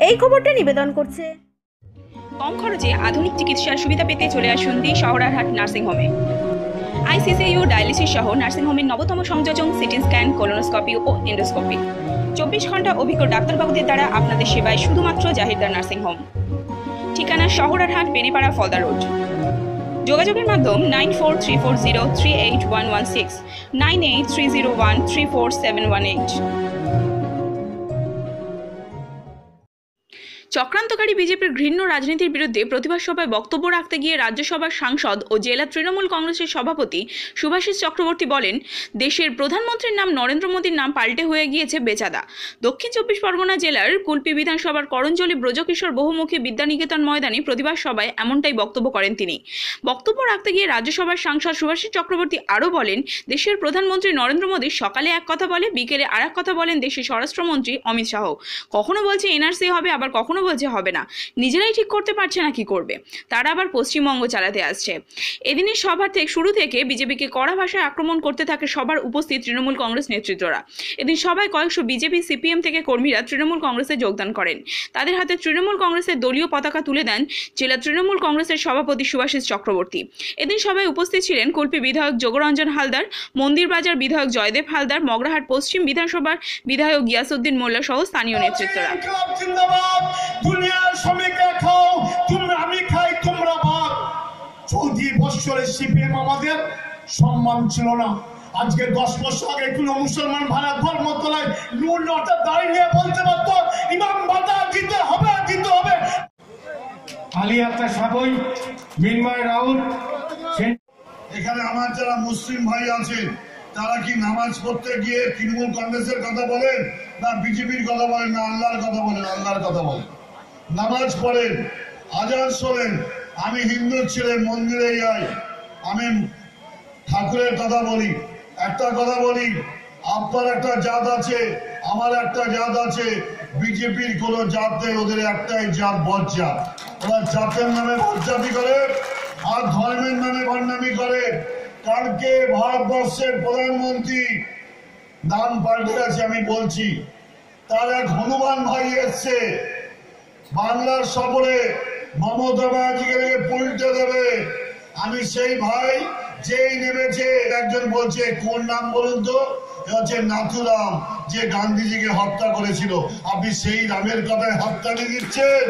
এই খবরটা নিবেদন করছে। কম খরচে আধুনিক চিকিৎসার সুবিধা পেতে চলে আসুন দি শহরারহাট নার্সিং হোমে। আইসিসিইউ ডায়ালিসিস সহ নার্সিং হোমের নবতম সংযোজন সিটি স্ক্যান, কোলোনোস্কোপি ও এন্ডোস্কোপি। 24 ঘন্টা অভিজ্ঞ ডাক্তারবাবুদের দ্বারা আপনাদের সেবায় শুধুমাত্র জাহিরদার নার্সিং হোম। ঠিকানা শহরারহাট, বেনিপাড়া, ফলদা রোড। যোগাযোগের মাধ্যম 9434038116, 9830134718। চক্রান্তকারী বিজেপির ঘৃণ্য রাজনীতির বিরুদ্ধে প্রতিবাদ সভায় বক্তব্য রাখতে গিয়ে রাজ্যসভার সাংসদ ও জেলা তৃণমূল কংগ্রেসের সভাপতি শুভাশিস চক্রবর্তী বলেন, দেশের প্রধানমন্ত্রীর নাম নরেন্দ্র মোদীর নাম পাল্টে হয়ে গিয়েছে বেচাদা। দক্ষিণ 24 পরগনা জেলার কুলপি বিধানসভার করঞ্জলি ব্রজকিশোর বহুমুখী বিদ্যানিকেতন ময়দানে প্রতিবাদ সভায় এমনটাই বক্তব্য করেন তিনি। বক্তব্য রাখতে গিয়ে রাজ্যসভার সাংসদ শুভাশিস চক্রবর্তী আরও বলেন, দেশের প্রধানমন্ত্রী নরেন্দ্র মোদী সকালে এক কথা বলে, বিকেলে আর এক কথা বলেন দেশের স্বরাষ্ট্রমন্ত্রী অমিত শাহ। কখনো বলছে এনআরসি হবে, আবার কখনো বলছে হবে না। নিজেরাই ঠিক করতে পারছে না কি করবে। তারা আবার পশ্চিমবঙ্গ চালাতে আসছে। এদিনের সভার শুরু থেকে বিজেপিকে কড়া ভাষায় আক্রমণ করতে থাকে সবার উপস্থিত তৃণমূল কংগ্রেস নেতৃত্বরা। এদিন সভায় কয়েকশো বিজেপি, সিপিএম থেকে কর্মীরা তৃণমূল কংগ্রেসে যোগদান করেন। তাদের হাতে তৃণমূল কংগ্রেসের দলীয় পতাকা তুলে দেন জেলা তৃণমূল কংগ্রেসের সভাপতি শুভাশিস চক্রবর্তী। এদিন সভায় উপস্থিত ছিলেন কুলপি বিধায়ক যোগরঞ্জন হালদার, মন্দিরবাজার বিধায়ক জয়দেব হালদার, মগরাহাট পশ্চিম বিধানসভার বিধায়ক গিয়াসউদ্দিন মোল্লা সহ স্থানীয় নেতৃত্বরা। সিপিএম আমাদের সম্মান ছিল না। আজকে 10 বছর আগে কোনো মুসলমান ভাড়া ধর্মতলায় নুন নটা দাঁড়িয়ে নিয়ে বলতে পারতো ইমাম বাতা দিতে হবে, দিতে হবে। আলী আক্তার সাবই, মিনময় রাউত। এখানে আমার যারা মুসলিম ভাই আছে তারা কি নামাজ পড়তে গিয়ে তৃণমূল কংগ্রেসের কথা বলেন, না বিজেপির কথা বলেন, না আল্লাহর কথা বলেন? আল্লাহর কথা বলেন। নামাজ পড়েন, আজান শোনেন। আমি হিন্দু ছেলে, মন্দিরে যাই, আমি ঠাকুরের কথা বলি। একটা কথা বলি, আপনার একটা জাত আছে, আমার একটা জাত আছে। বিজেপির কোন জাত নেই, ওদের একটাই জাত, বজ্জাত। ওরা জাতের নামে বজ্জাতি করে আর ধর্মের নামে বদনামি করে। কালকে ভারতবর্ষের প্রধানমন্ত্রী নাম পাল্টে গেছে, আমি বলছি। তার এক হনুমান ভাই এসছে বাংলার সফরে, মমতা ব্যানার্জিকে পুলটে দেবে। আমি সেই ভাই যেই নেমেছে, একজন বলছে কোন নাম বলুন তো, হচ্ছে নাথুরাম, যে গান্ধীজিকে হত্যা করেছিল। আপনি সেই রামের কথায় হত্যানি দিচ্ছেন।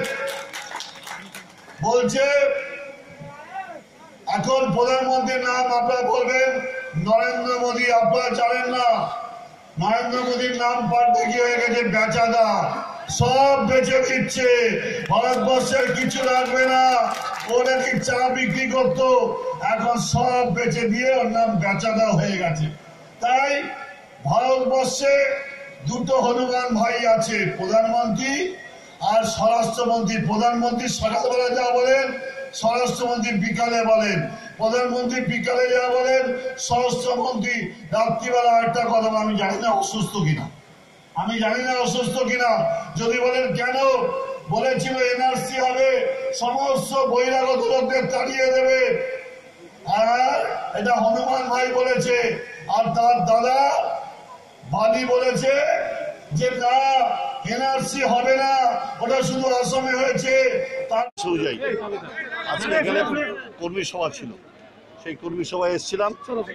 বলছে এখন প্রধানমন্ত্রীর নাম আপনারা বলবেন নরেন্দ্র মোদী। আপনারা জানেন না নরেন্দ্র মোদীর নাম পাল্টে কি হয়ে গেছে? বেচাদা। সব বেচে দিচ্ছে, ভারতবর্ষের কিছু লাগবে না। ও নাকি চা বিক্রি করতো, এখন সব বেচে দিয়ে ওর নাম বেচাদা হয়ে গেছে। তাই ভারতবর্ষে দুটো হনুমান ভাই আছে, প্রধানমন্ত্রী আর স্বরাষ্ট্রমন্ত্রী। প্রধানমন্ত্রী সকালবেলা যা বলেন, স্বরাষ্ট্রমন্ত্রী বিকালে বলেন। প্রধানমন্ত্রী বিকালে যা বলেন, স্বরাষ্ট্রমন্ত্রী রাত্রিবেলা একটা কথা। আমি জানি না অসুস্থ কিনা, আমি জানি না অসুস্থ কিনা। যদি বলেন কেন, বলেছিল এনআরসি হবে, সমস্ত বহিরাগত লোকদের তাড়িয়ে দেবে। আর এটা হনুমান ভাই বলেছে। আর তার দাদা বালি বলেছে যে না, এনআরসি হবে না, ওটা শুধু আসামে হয়েছে। আজকে এখানে কর্মী সভা ছিল, সেই কর্মী সভায় এসেছিলাম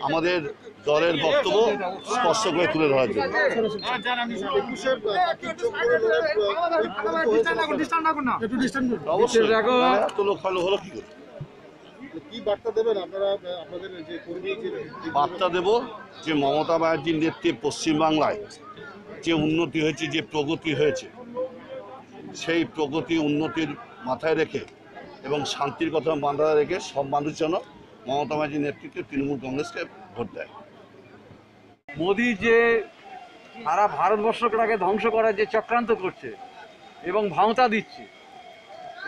আমাদের দলের বক্তব্য স্পষ্ট করে তুলে ধরার জন্য। হলো কি করে বার্তা দেব যে মমতা ব্যানার্জির নেতৃত্বে পশ্চিমবাংলায় যে উন্নতি হয়েছে, যে প্রগতি হয়েছে, সেই প্রগতি উন্নতির মাথায় রেখে এবং শান্তির কথা মাথায় রেখে সব মানুষ যেন মমতা ব্যানার্জির নেতৃত্বে তৃণমূল কংগ্রেসকে ভোট দেয়। মোদী যে সারা ভারতবর্ষটাকে ধ্বংস করার যে চক্রান্ত করছে এবং ভাঁওতা দিচ্ছে,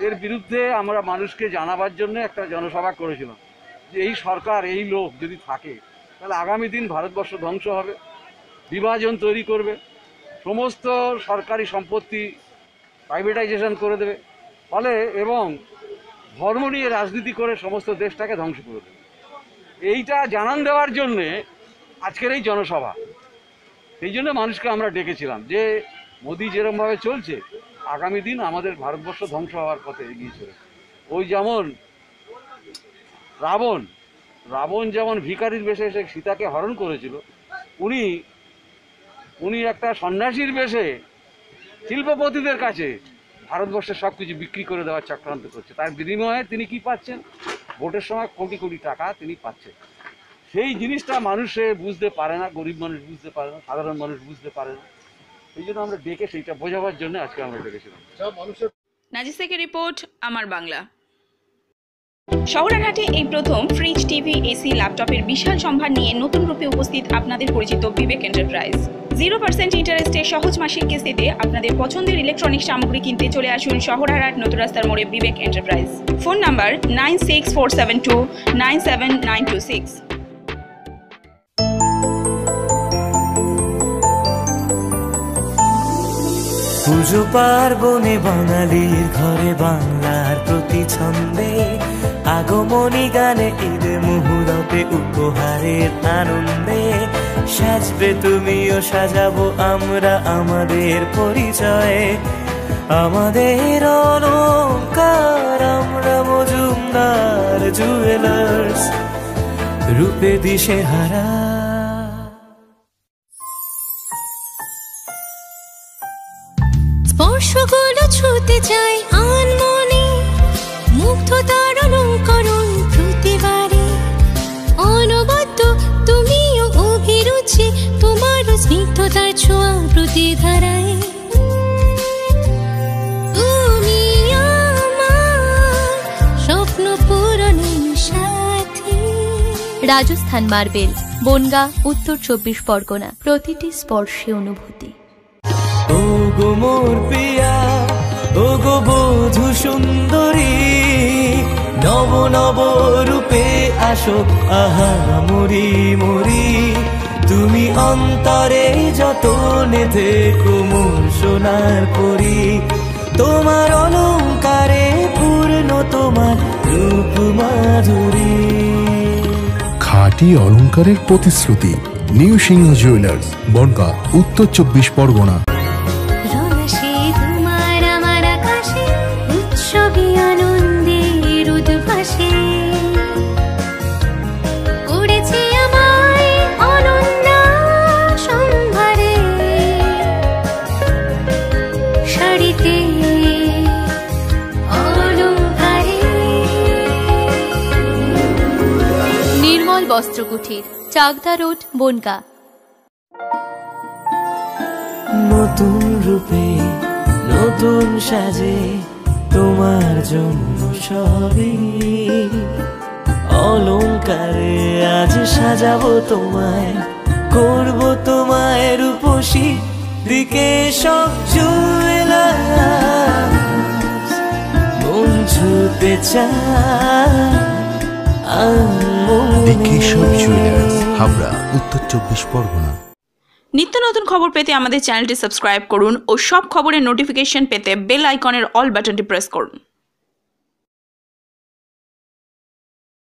এর বিরুদ্ধে আমরা মানুষকে জানাবার জন্য একটা জনসভা করেছিলাম যে এই সরকার, এই লোক যদি থাকে তাহলে আগামী দিন ভারতবর্ষ ধ্বংস হবে, বিভাজন তৈরি করবে, সমস্ত সরকারি সম্পত্তি প্রাইভেটাইজেশন করে দেবে ফলে, এবং ধর্ম নিয়ে রাজনীতি করে সমস্ত দেশটাকে ধ্বংস করে দেবে। এইটা জানান দেওয়ার জন্যে আজকের এই জনসভা। সেই জন্য মানুষকে আমরা ডেকেছিলাম যে মোদি যেরকমভাবে চলছে আগামী দিন আমাদের ভারতবর্ষ ধ্বংস হওয়ার পথে এগিয়ে চলেছে। ওই যেমন রাবণ যেমন ভিখারির বেশে এসে সীতাকে হরণ করেছিল, উনি একটা সন্ন্যাসীর বেশে শিল্পপতিদের কাছে ভারতবর্ষের সব কিছু বিক্রি করে দেওয়ার চক্রান্ত করছে। তার বিনিময়ে তিনি কি পাচ্ছেন? ভোটের সময় কোটি কোটি টাকা তিনি পাচ্ছেন। সেই জিনিসটা মানুষে বুঝতে পারে না, গরিব মানুষ বুঝতে পারে না, সাধারণ মানুষ বুঝতে পারে না। এই জন্য আমরা ডেকে সেইটা বোঝাবার জন্য আজকে আমরা ডেকেছিলাম। নাজিসেকের রিপোর্ট, আমার বাংলা। শহরের হাটে এই প্রথম ফ্রিজ, টিভি, এসি, ল্যাপটপের বিশাল সম্ভার নিয়ে নতুন রূপে উপস্থিত আপনাদের পরিচিত বিবেক এন্টারপ্রাইজ। 0% ইন্টারেস্টে সহজ মাসিক কিস্তিতে আপনাদের পছন্দের ইলেকট্রনিক্স সামগ্রী কিনতে চলে আসুন শহরহাট নতুন রাস্তার মোড়ে বিবেক এন্টারপ্রাইজ। Phone number 9647297926। পুজো পার্বণে বাঙালির ঘরে বাংলার প্রতি ছন্দে আগমনী গানে ঈদে মুহূর্তে উপহারের আনন্দে সাজবে তুমিও সাজাবো আমরা আমাদের পরিচয়ে, আমাদের অলংকার আমরা মজুমদার জুয়েলার্স, রূপে দিশে হারা। স্পর্শগুলো ছুতে চাই আনমনে, মুগ্ধতার অলঙ্করণ প্রতিবারে অনবদ্য তুমিও অভিরুচি, তোমার স্নিগ্ধতার ছোঁয়া প্রতিধারায়। তুমি আমার স্বপ্ন পূরণের সাথী। রাজস্থান মার্বেল, বনগাঁ, উত্তর 24 পরগনা। প্রতিটি স্পর্শে অনুভূতি। ও গো মোর পিয়া, ও গো বধূ সুন্দরী, নব নব রূপে আসো আহা মরি মরি, তুমি অন্তরে যতনে থেকো মোর সোনার পরি, তোমার অলংকারে পূর্ণ তোমার রূপ মাধুরী। খাঁটি অলংকারের প্রতিশ্রুতি নিউ সিংহ জুয়েলার্স, বনগাঁ, উত্তর 24 পরগনা। রমেশে তোমার আমার আকাশে উৎসবে আনন্দের উদ্ভাসে উড়েছে আমায় অনন্য সম্ভারে, শাড়িতে অলংকারে। নির্মল বস্ত্রকুঠির, চাকদা রোড, বনগাঁ। নতুন রূপে নতুন সাজে তোমার জন্য সবই অলংকারে আজ সাজাবো তোমায়, করবো তোমায় রূপসী, দিকে সব জুয়েলার্স মন ছুতে চায়। হাবড়া, উত্তর 24 পরগনা। নিত্য নতুন খবর পেতে আমাদের চ্যানেলটি সাবস্ক্রাইব করুন ও সব খবরের নোটিফিকেশন পেতে বেল আইকনের অল বাটনটি প্রেস করুন।